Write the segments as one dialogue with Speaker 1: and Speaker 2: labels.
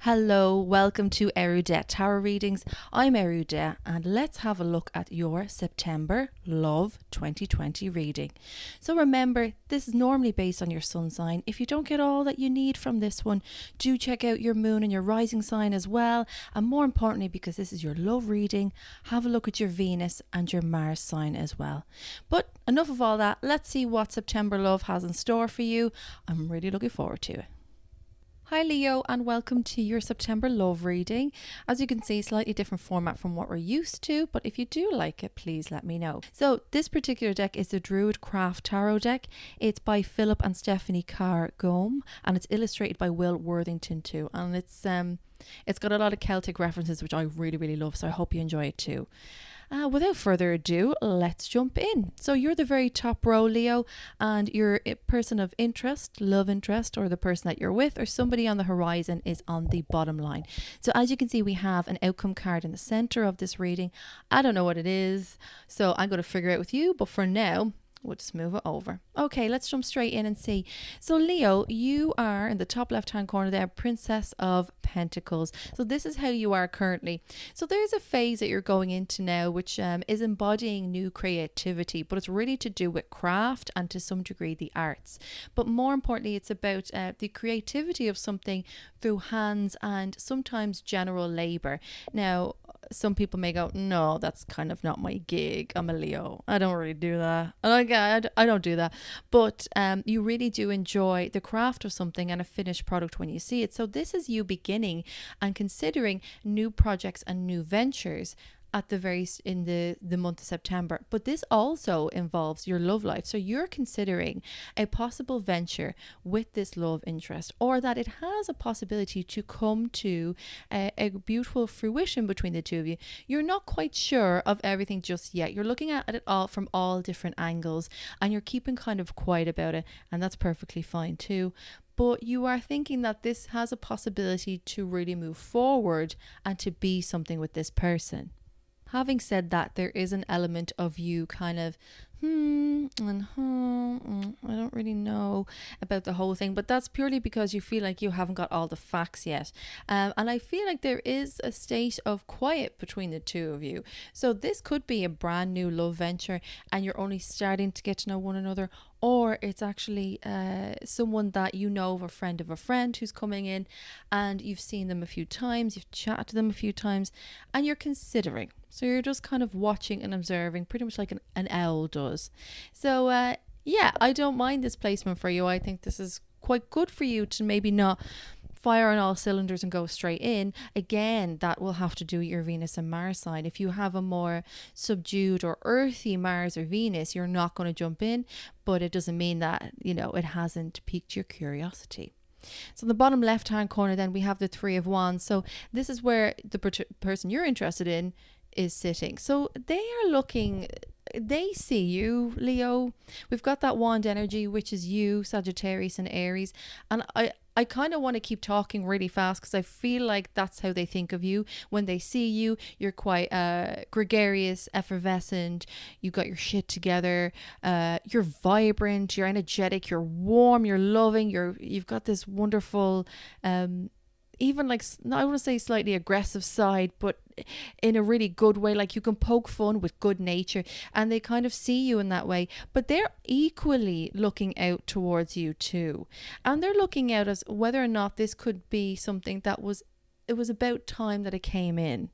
Speaker 1: Hello, welcome to Eriu Tarot Readings. I'm Eriu and let's have a look at your September Love 2020 reading. So remember, this is normally based on your sun sign. If you don't get all that you need from this one, do check out your moon and your rising sign as well. And more importantly, because this is your love reading, have a look at your Venus and your Mars sign as well. But enough of all that, let's see what September Love has in store for you. I'm really looking forward to it. Hi Leo and welcome to your September love reading. As you can see, slightly different format from what we're used to, but if you do like it, please let me know. So this particular deck is the Druid Craft Tarot deck. It's by Phillip and Stephanie Carr Gomm and it's illustrated by Worthington too. And it's got a lot of Celtic references, which I really love, so I hope you enjoy it too. Without further ado, let's jump in. So you're the very top row, Leo, and you're a person of interest, love interest, or the person that you're with, or somebody on the horizon is on the bottom line. So as you can see, we have an outcome card in the center of this reading. I don't know what it is, so I'm going to figure it out with you, but for now, we'll just move it over. Okay, let's jump straight in and see. So Leo, you are in the top left hand corner there, Princess of Pentacles. So this is how you are currently. So there's a phase that you're going into now, which is embodying new creativity, but it's really to do with craft and to some degree the arts. But more importantly, it's about the creativity of something through hands and sometimes general labor. Now, some people may go, no, that's kind of not my gig. I'm a Leo. I don't really do that. And I don't do that. But you really do enjoy the craft of something and a finished product when you see it. So this is you beginning and considering new projects and new ventures at in the month of September. But this also involves your love life. So you're considering a possible venture with this love interest, or that it has a possibility to come to a beautiful fruition between the two of you. You're not quite sure of everything just yet. You're looking at it all from all different angles and you're keeping kind of quiet about it, and that's perfectly fine too. But you are thinking that this has a possibility to really move forward and to be something with this person. Having said that, there is an element of you kind of, I don't really know about the whole thing, but that's purely because you feel like you haven't got all the facts yet. And I feel like there is a state of quiet between the two of you. So this could be a brand new love venture and you're only starting to get to know one another, or it's actually someone that you know of a friend who's coming in and you've seen them a few times, you've chatted to them a few times, and you're considering. So you're just kind of watching and observing, pretty much like an owl does. So yeah, I don't mind this placement for you. I think this is quite good for you to maybe not fire on all cylinders and go straight in. Again, that will have to do with your Venus and Mars sign. If you have a more subdued or earthy Mars or Venus, you're not going to jump in, but it doesn't mean that, it hasn't piqued your curiosity. So in the bottom left hand corner then we have the Three of Wands. So this is where the person you're interested in is sitting. So they see you, Leo. We've got that wand energy, which is you, Sagittarius and Aries. And I kind of want to keep talking really fast because I feel like that's how they think of you. When they see you, you're quite gregarious, effervescent, you got your shit together, you're vibrant, you're energetic, you're warm, you're loving, you've got this wonderful even like, I want to say slightly aggressive side, but in a really good way. Like you can poke fun with good nature, and they kind of see you in that way, but they're equally looking out towards you too. And they're looking out as whether or not this could be something that it was about time that it came in.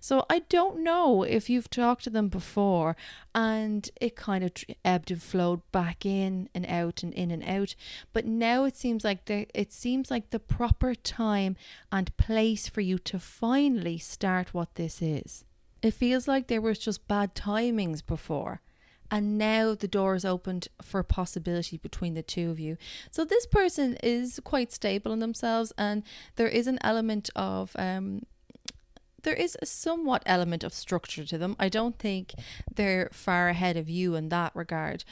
Speaker 1: So I don't know if you've talked to them before and it kind of ebbed and flowed back in and out and in and out. But now it seems like the proper time and place for you to finally start what this is. It feels like there was just bad timings before. And now the door is opened for possibility between the two of you. So this person is quite stable in themselves, and there is an element of there is a somewhat element of structure to them. I don't think they're far ahead of you in that regard,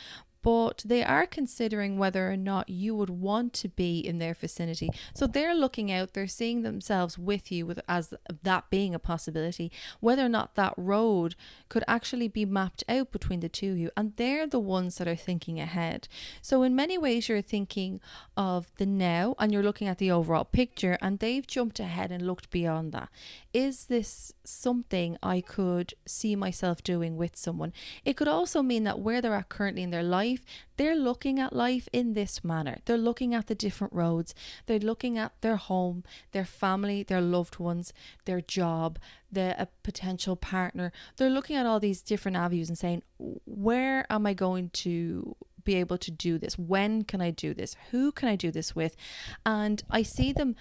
Speaker 1: but they are considering whether or not you would want to be in their vicinity. So they're looking out, they're seeing themselves with you as that being a possibility, whether or not that road could actually be mapped out between the two of you. And they're the ones that are thinking ahead. So in many ways, you're thinking of the now and you're looking at the overall picture, and they've jumped ahead and looked beyond that. Is this something I could see myself doing with someone? It could also mean that where they're at currently in their life, they're looking at life in this manner. They're looking at the different roads. They're looking at their home, their family, their loved ones, their job, a potential partner. They're looking at all these different avenues and saying, where am I going to be able to do this? When can I do this? Who can I do this with? And I see them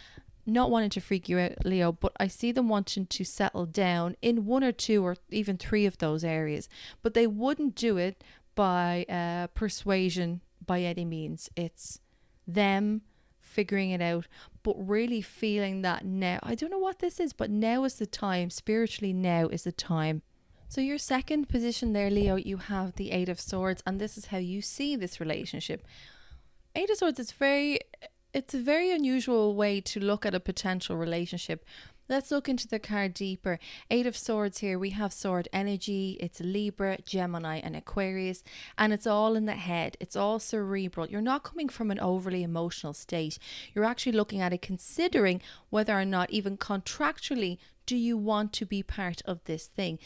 Speaker 1: not wanting to freak you out, Leo, but I see them wanting to settle down in one or two or even three of those areas. But they wouldn't do it by persuasion by any means. It's them figuring it out, but really feeling that now, I don't know what this is, but now is the time. Spiritually, now is the time. So your second position there, Leo, you have the Eight of Swords, and this is how you see this relationship. Eight of Swords, it's a very unusual way to look at a potential relationship. Let's look into the card deeper. Eight of Swords here, we have sword energy. It's Libra, Gemini and Aquarius, and it's all in the head. It's all cerebral. You're not coming from an overly emotional state. You're actually looking at it, considering whether or not even contractually do you want to be part of this thing.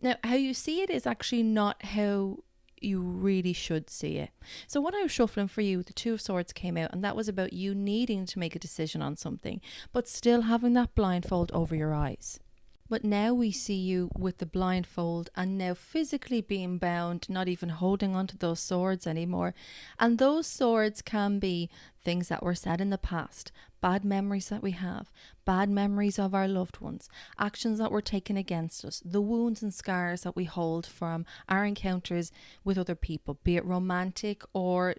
Speaker 1: Now, how you see it is actually not how you really should see it. So when I was shuffling for you, the Two of Swords came out, and that was about you needing to make a decision on something, but still having that blindfold over your eyes. But now we see you with the blindfold and now physically being bound, not even holding onto those swords anymore. And those swords can be things that were said in the past, bad memories that we have, bad memories of our loved ones, actions that were taken against us, the wounds and scars that we hold from our encounters with other people, be it romantic or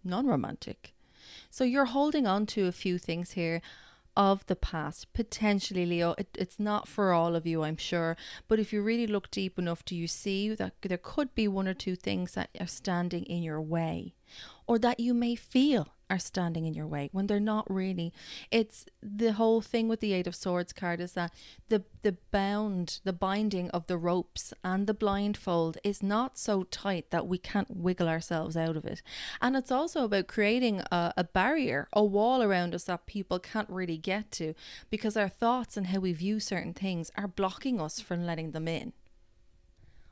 Speaker 1: non-romantic. So you're holding on to a few things here of the past, potentially, Leo. It's not for all of you, I'm sure, but if you really look deep enough, do you see that there could be one or two things that are standing in your way, or that you may feel are standing in your way when they're not really? It's the whole thing with the Eight of Swords card is that the binding of the ropes and the blindfold is not so tight that we can't wiggle ourselves out of it. And it's also about creating a barrier, a wall around us that people can't really get to, because our thoughts and how we view certain things are blocking us from letting them in.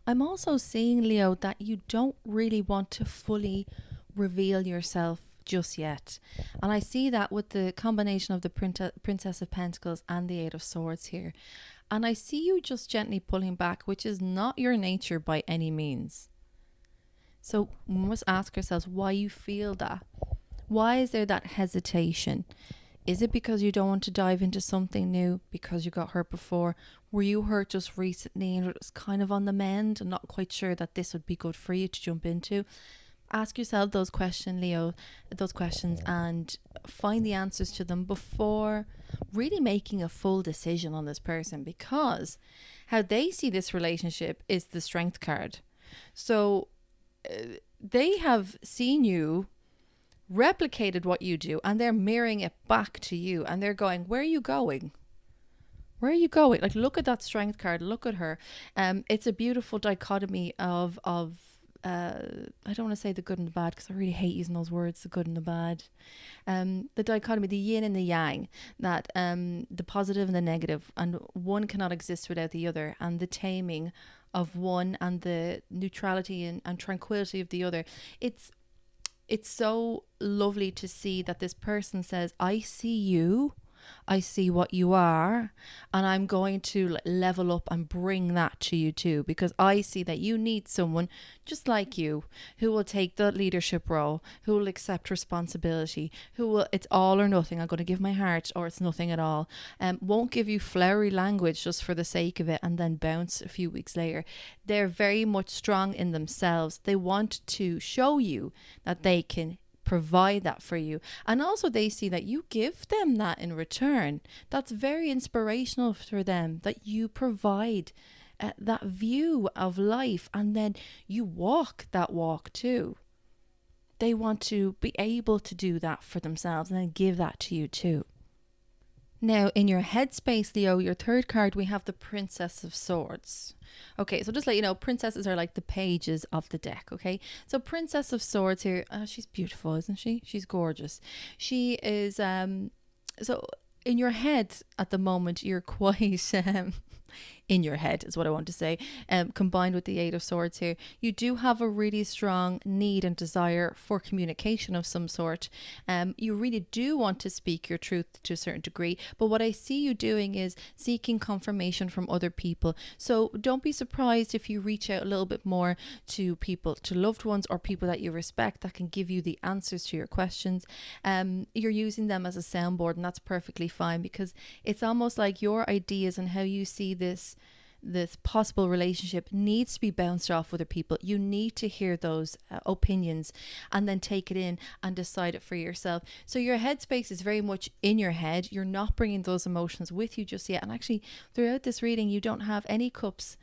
Speaker 1: I'm also seeing, Leo, that you don't really want to fully reveal yourself just yet. And I see that with the combination of the Princess of Pentacles and the Eight of Swords here. And I see you just gently pulling back, which is not your nature by any means. So we must ask ourselves why you feel that. Why is there that hesitation? Is it because you don't want to dive into something new because you got hurt before? Were you hurt just recently and it was kind of on the mend and not quite sure that this would be good for you to jump into? Ask yourself those questions, Leo, and find the answers to them before really making a full decision on this person, because how they see this relationship is the Strength card. So they have seen you, replicated what you do, and they're mirroring it back to you, and they're going, where are you going? Where are you going? Like, look at that Strength card. Look at her. It's a beautiful dichotomy of I don't want to say the good and the bad, because I really hate using those words, the good and the bad. The dichotomy, the yin and the yang, that the positive and the negative, and one cannot exist without the other, and the taming of one and the neutrality and tranquility of the other. It's so lovely to see that this person says, I see you, I see what you are, and I'm going to level up and bring that to you too, because I see that you need someone just like you who will take the leadership role, who will accept responsibility, who will, it's all or nothing, I'm going to give my heart or it's nothing at all, won't give you flowery language just for the sake of it and then bounce a few weeks later. They're very much strong in themselves. They want to show you that they can provide that for you, and also they see that you give them that in return. That's very inspirational for them, that you provide that view of life, and then you walk that walk too. they want to be able to do that for themselves and then give that to you too. Now, in your headspace, Leo, your third card, we have the Princess of Swords. Okay, so just let you know, princesses are like the pages of the deck, okay? So Princess of Swords here, she's beautiful, isn't she? She's gorgeous. She is, so in your head at the moment, you're quite, in your head is what I want to say, combined with the Eight of Swords here, you do have a really strong need and desire for communication of some sort. You really do want to speak your truth to a certain degree, but what I see you doing is seeking confirmation from other people. So don't be surprised if you reach out a little bit more to people, to loved ones or people that you respect that can give you the answers to your questions. You're using them as a soundboard, and that's perfectly fine, because it's almost like your ideas and how you see this possible relationship needs to be bounced off other people. You need to hear those opinions and then take it in and decide it for yourself. So your headspace is very much in your head. You're not bringing those emotions with you just yet. And actually, throughout this reading, you don't have any cups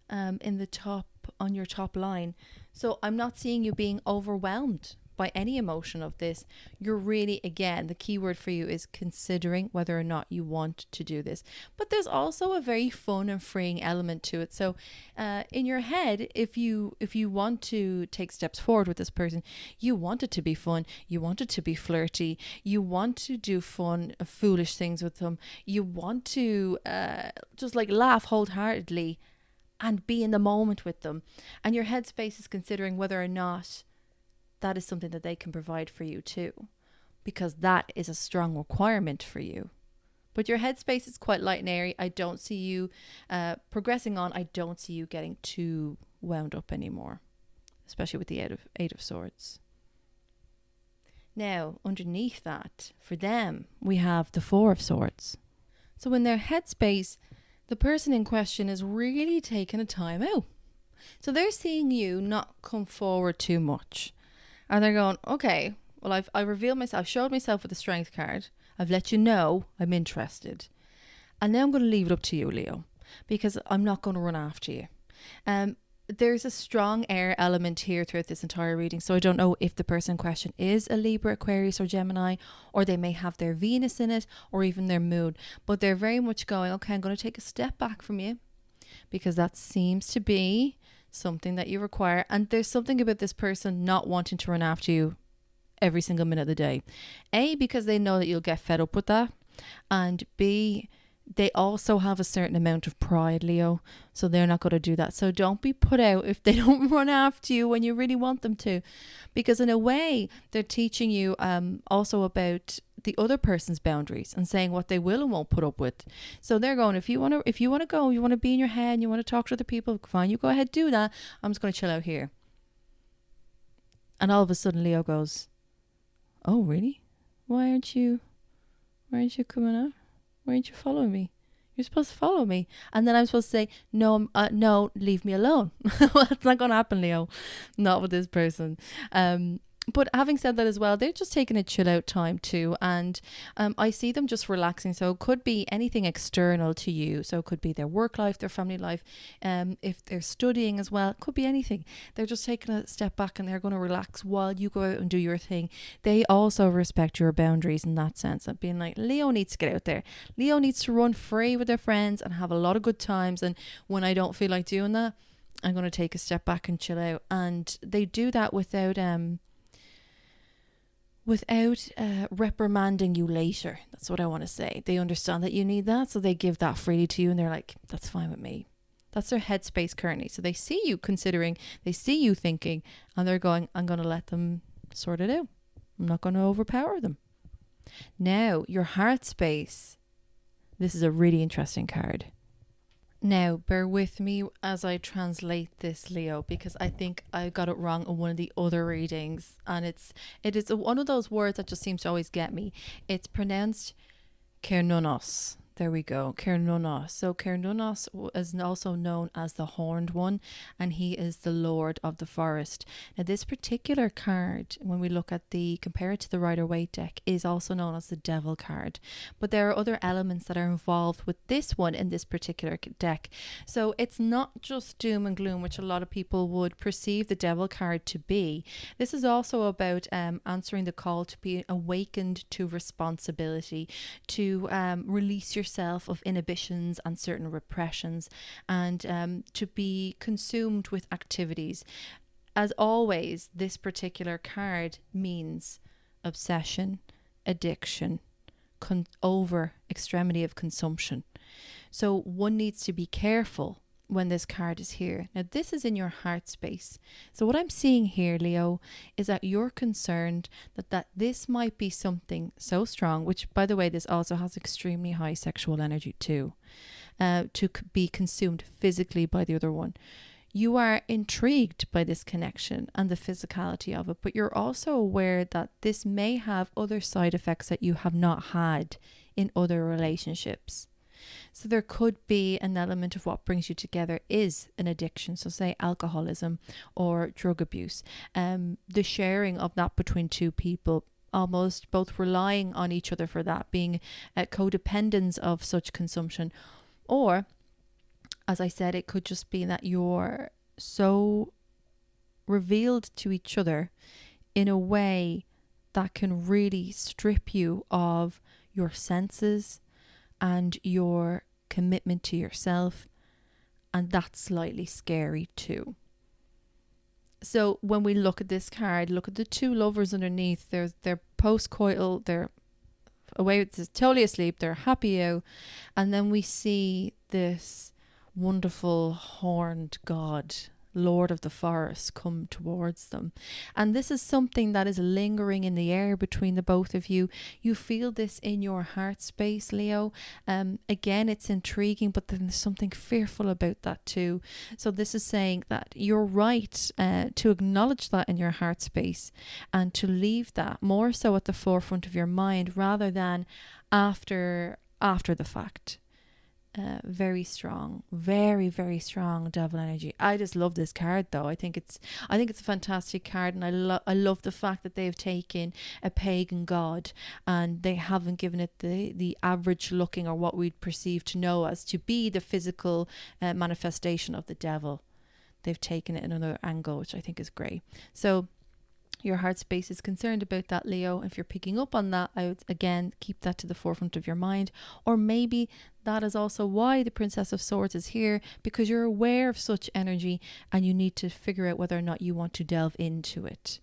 Speaker 1: in the top, on your top line. So I'm not seeing you being overwhelmed by any emotion of this. You're really, again, the key word for you is considering whether or not you want to do this. But there's also a very fun and freeing element to it. So in your head, if you want to take steps forward with this person, you want it to be fun, you want it to be flirty, you want to do fun, foolish things with them, you want to just like laugh wholeheartedly and be in the moment with them. And your headspace is considering whether or not that is something that they can provide for you too, because that is a strong requirement for you. But your headspace is quite light and airy. I don't see you progressing on. I don't see you getting too wound up anymore, especially with the Eight of Swords. Now, underneath that, for them, we have the Four of Swords. So in their headspace, the person in question is really taking a time out. So they're seeing you not come forward too much. And they're going, okay, well, I revealed myself, I've showed myself with the Strength card. I've let you know I'm interested. And now I'm going to leave it up to you, Leo, because I'm not going to run after you. There's a strong air element here throughout this entire reading. So I don't know if the person in question is a Libra, Aquarius or Gemini, or they may have their Venus in it or even their moon. But they're very much going, okay, I'm going to take a step back from you, because that seems to be something that you require. And there's something about this person not wanting to run after you every single minute of the day. A, because they know that you'll get fed up with that. And B, they also have a certain amount of pride, Leo. So they're not going to do that. So don't be put out if they don't run after you when you really want them to. Because in a way, they're teaching you also about the other person's boundaries and saying what they will and won't put up with. So they're going, if you want to go, you want to be in your head and you want to talk to other people, fine, you go ahead, do that. I'm just going to chill out here. And all of a sudden Leo goes, oh really? Why aren't you coming out? Why aren't you following me? You're supposed to follow me. And then I'm supposed to say, no, no, leave me alone. Well, it's not going to happen, Leo. Not with this person. But having said that as well, they're just taking a chill out time too. And I see them just relaxing. So it could be anything external to you. So it could be their work life, their family life. If they're studying as well, it could be anything. They're just taking a step back and they're going to relax while you go out and do your thing. They also respect your boundaries in that sense of being like, Leo needs to get out there. Leo needs to run free with their friends and have a lot of good times. And when I don't feel like doing that, I'm going to take a step back and chill out. And they do that without reprimanding you later. That's what I want to say. They understand that you need that, so they give that freely to you and they're like, that's fine with me. That's their headspace currently. So they see you considering, they see you thinking, and they're going, I'm going to let them sort it out. I'm not going to overpower them. Now, your heart space. This is a really interesting card. Now, bear with me as I translate this, Leo, because I think I got it wrong in one of the other readings. And it is one of those words that just seems to always get me. It's pronounced Kernunos. There we go. Cernunnos. So Cernunnos is also known as the Horned One, and he is the Lord of the Forest. Now, this particular card, when we look at compare it to the Rider-Waite deck, is also known as the Devil card. But there are other elements that are involved with this one in this particular deck. So it's not just doom and gloom, which a lot of people would perceive the Devil card to be. This is also about answering the call to be awakened to responsibility, to release yourself of inhibitions and certain repressions, and to be consumed with activities. As always, this particular card means obsession, addiction, over extremity of consumption. So one needs to be careful when this card is here. Now, this is in your heart space. So what I'm seeing here, Leo, is that you're concerned that this might be something so strong, which, by the way, this also has extremely high sexual energy too, to be consumed physically by the other one. You are intrigued by this connection and the physicality of it, but you're also aware that this may have other side effects that you have not had in other relationships. So there could be an element of what brings you together is an addiction. So say alcoholism or drug abuse. The sharing of that between two people, almost both relying on each other for that, being codependence of such consumption. Or, as I said, it could just be that you're so revealed to each other in a way that can really strip you of your senses and your commitment to yourself, and that's slightly scary too. So when we look at this card, look at the two lovers underneath. They're post-coital, they're away, it's totally asleep, they're happy out, and then we see this wonderful horned god, Lord of the Forest, come towards them. And this is something that is lingering in the air between the both of you. You feel this in your heart space, Leo. Again, it's intriguing, but then there's something fearful about that too. So this is saying that you're right to acknowledge that in your heart space and to leave that more so at the forefront of your mind rather than after the fact. Very strong, very, very strong devil energy. I just love this card though. I think it's a fantastic card, and I love the fact that they've taken a pagan god and they haven't given it the average looking or what we'd perceive to know as to be the physical manifestation of the devil. They've taken it in another angle, which I think is great. So your heart space is concerned about that, Leo. If you're picking up on that, I would again keep that to the forefront of your mind. Or maybe that is also why the Princess of Swords is here, because you're aware of such energy and you need to figure out whether or not you want to delve into it.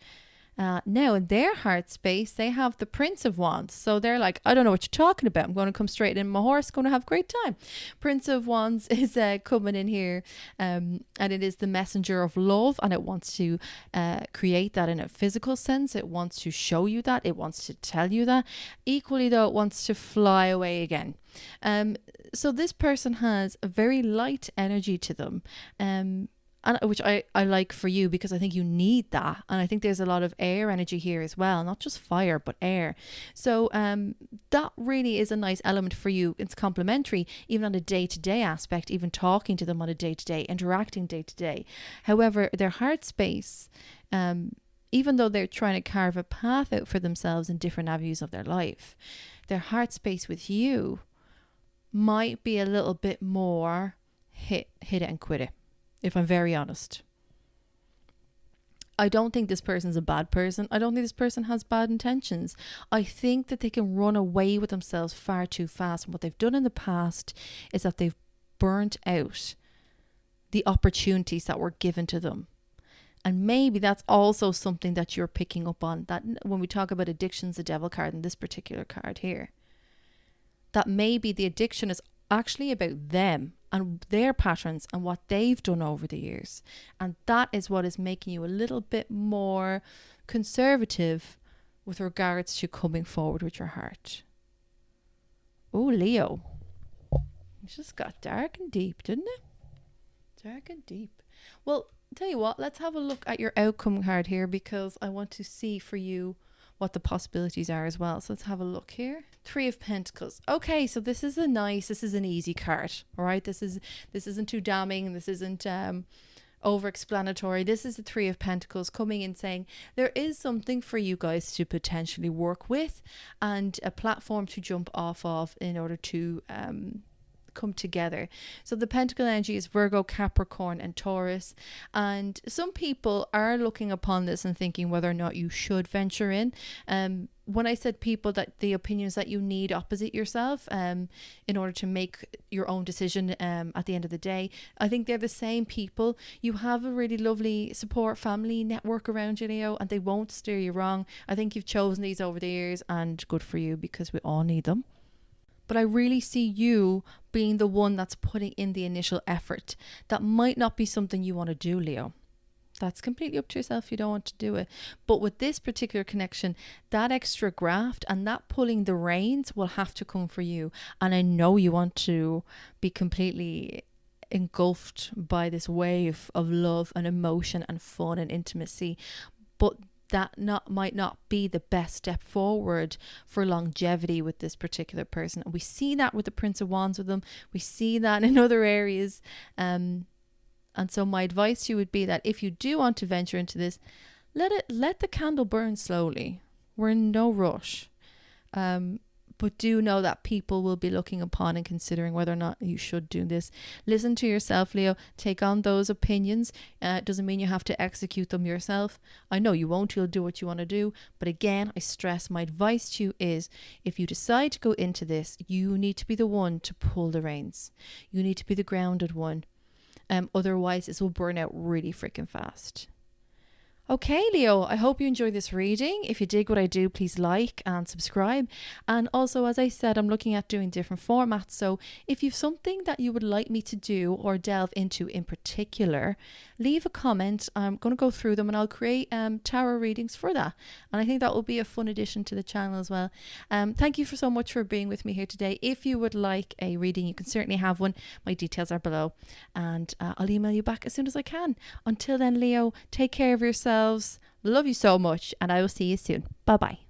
Speaker 1: Now in their heart space, they have the Prince of Wands. So they're like, I don't know what you're talking about. I'm going to come straight in my horse, going to have a great time. Prince of Wands is coming in here, and it is the messenger of love, and it wants to create that in a physical sense. It wants to show you that. It wants to tell you that. Equally though, it wants to fly away again. So this person has a very light energy to them. And which I like for you, because I think you need that. And I think there's a lot of air energy here as well, not just fire, but air. So that really is a nice element for you. It's complementary, even on a day-to-day aspect, even talking to them on a day-to-day, interacting day-to-day. However, their heart space, even though they're trying to carve a path out for themselves in different avenues of their life, their heart space with you might be a little bit more hit it and quit it. If I'm very honest, I don't think this person's a bad person. I don't think this person has bad intentions. I think that they can run away with themselves far too fast. And what they've done in the past is that they've burnt out the opportunities that were given to them. And maybe that's also something that you're picking up on, that when we talk about addictions, the devil card and this particular card here, that maybe the addiction is actually about them and their patterns and what they've done over the years. And that is what is making you a little bit more conservative with regards to coming forward with your heart. Oh, Leo. It just got dark and deep, didn't it? Dark and deep. Well, tell you what, let's have a look at your outcome card here, because I want to see for you what the possibilities are as well. So let's have a look here. Three of Pentacles. Okay, so this is an easy card. All right, this isn't too damning. This isn't over-explanatory. This is the Three of Pentacles coming in saying there is something for you guys to potentially work with and a platform to jump off of in order to come together. So the Pentacle energy is Virgo, Capricorn and Taurus, and some people are looking upon this and thinking whether or not you should venture in. When I said people, that the opinions that you need opposite yourself in order to make your own decision at the end of the day, I think they're the same people. You have a really lovely support family network around you, Leo, and they won't steer you wrong. I think you've chosen these over the years, and good for you, because we all need them. But I really see you being the one that's putting in the initial effort. That might not be something you want to do, Leo. That's completely up to yourself if you don't want to do it. But with this particular connection, that extra graft and that pulling the reins will have to come for you. And I know you want to be completely engulfed by this wave of love and emotion and fun and intimacy. But that might not be the best step forward for longevity with this particular person. And we see that with the Prince of Wands with them. We see that in other areas. And so my advice to you would be that if you do want to venture into this, let the candle burn slowly. We're in no rush. But do know that people will be looking upon and considering whether or not you should do this. Listen to yourself, Leo. Take on those opinions. Doesn't mean you have to execute them yourself. I know you won't. You'll do what you want to do. But again, I stress, my advice to you is, if you decide to go into this, you need to be the one to pull the reins. You need to be the grounded one. Otherwise, this will burn out really freaking fast. Okay, Leo, I hope you enjoyed this reading. If you dig what I do, please like and subscribe. And also, as I said, I'm looking at doing different formats. So if you've something that you would like me to do or delve into in particular, leave a comment. I'm going to go through them and I'll create tarot readings for that. And I think that will be a fun addition to the channel as well. Thank you so much for being with me here today. If you would like a reading, you can certainly have one. My details are below. And I'll email you back as soon as I can. Until then, Leo, take care of yourself. Love you so much, and I will see you soon. Bye bye.